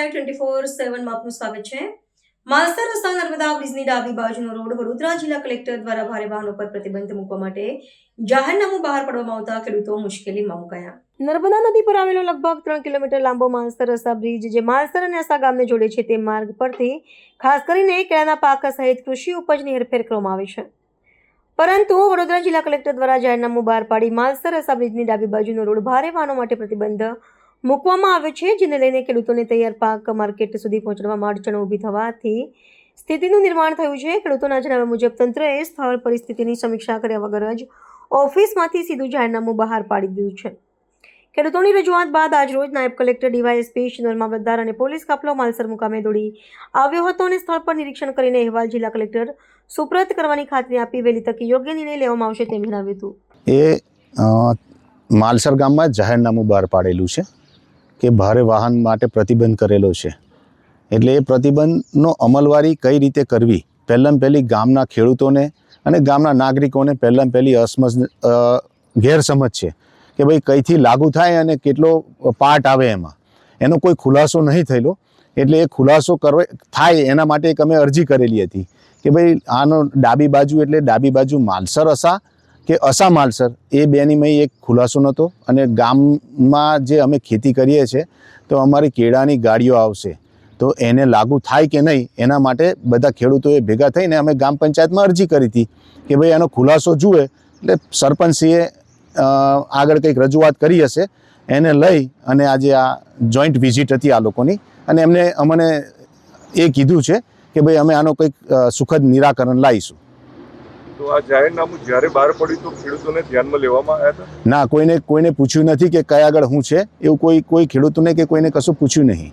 Live 24/7 માં આપનું સ્વાગત છે। માલસર રસ્તા નર્મદા બ્રિજની ડાબી બાજુનો રોડ વડોદરા જિલ્લા કલેક્ટર દ્વારા ભારે વાહનો પર પ્રતિબંધ મૂકવા માટે જાહેરનામું બહાર પાડવામાં આવતા ખેડૂતો મુશ્કેલીમાં મુકાયા। નર્મદા નદી પર આવેલો લગભગ 3 કિલોમીટર લાંબો માલસર રસ્તા બ્રિજ જે માલસર અને અસા ગામને જોડે છે તે માર્ગ પરથી ખાસ કરીને કેળાના પાક સહિત કૃષિ ઉપજની હેરફેર કરવામાં આવે છે, પરંતુ વડોદરા જિલ્લા કલેક્ટર દ્વારા જાહેરનામું બહાર પાડી માલસર અસા બ્રિજની ડાબી બાજુનો રોડ ભારે વાહનો માટે પ્રતિબંધ મૂકવામાં આવે છે, જેને લઈને ખેડૂતોને તૈયાર પાક માર્કેટ સુધી પહોંચાડવામાં અડચણો ઊભી થવાથી સ્થિતિનું નિર્માણ થયું છે। ખેડૂતોના જણાવ્યા મુજબ તંત્રએ સ્થળ પરિસ્થિતિની સમીક્ષા કર્યા વગર જ ઓફિસમાંથી સીધું જાહેરનામું બહાર પાડી દીધું છે। ખેડૂતોની રજૂઆત બાદ આજરોજ નાયબ કલેક્ટર ડીવાયએસપી શિનોર મામલતદાર અને પોલીસ કાફલો માલસર મુકામે દોડી આવ્યો હતો અને સ્થળ પર નિરીક્ષણ કરીને અહેવાલ જિલ્લા કલેક્ટર સુપ્રત કરવાની ખાતરી આપી વહેલી તકે યોગ્ય નિર્ણય લેવામાં આવશે તેમ જણાવ્યું હતું। માલસર ગામમાં જાહેરનામું બહાર પાડેલું છે કે ભારે વાહન માટે પ્રતિબંધ કરેલો છે, એટલે એ પ્રતિબંધનો અમલવારી કઈ રીતે કરવી પહેલી ગામના ખેડૂતોને અને ગામના નાગરિકોને પહેલી ગેરસમજ છે કે ભાઈ કઈથી લાગુ થાય અને કેટલો પાર્ટ આવે એનો કોઈ ખુલાસો નહીં થયેલો, એટલે એ ખુલાસો થાય એના માટે એક અમે અરજી કરેલી હતી કે ભાઈ આનો ડાબી બાજુ એટલે ડાબી બાજુ માલસર અસા કે અસા માલસર એ બેની મય એક ખુલાસો નહોતો, અને ગામમાં જે અમે ખેતી કરીએ છીએ તો અમારી કેળાની ગાડીઓ આવશે તો એને લાગુ થાય કે નહીં એના માટે બધા ખેડૂતોએ ભેગા થઈને અમે ગ્રામ પંચાયતમાં અરજી કરી હતી કે ભાઈ એનો ખુલાસો જુએ, એટલે સરપંચશ્રીએ આગળ કંઈક રજૂઆત કરી હશે, એને લઈ અને આજે આ જોઈન્ટ વિઝિટ હતી આ લોકોની, અને અમને એ કીધું છે કે ભાઈ અમે આનો કંઈક સુખદ નિરાકરણ લાવીશું। તો આ જાહેરનામું જ્યારે બહાર પડ્યું તો ખેડૂતોને ધ્યાનમાં લેવામાં આવ્યા હતા? ના, કોઈને પૂછ્યું નથી કે કયા આગળ શું છે, એવું કોઈ ખેડૂતોને કે કોઈને કશું પૂછ્યું નહીં।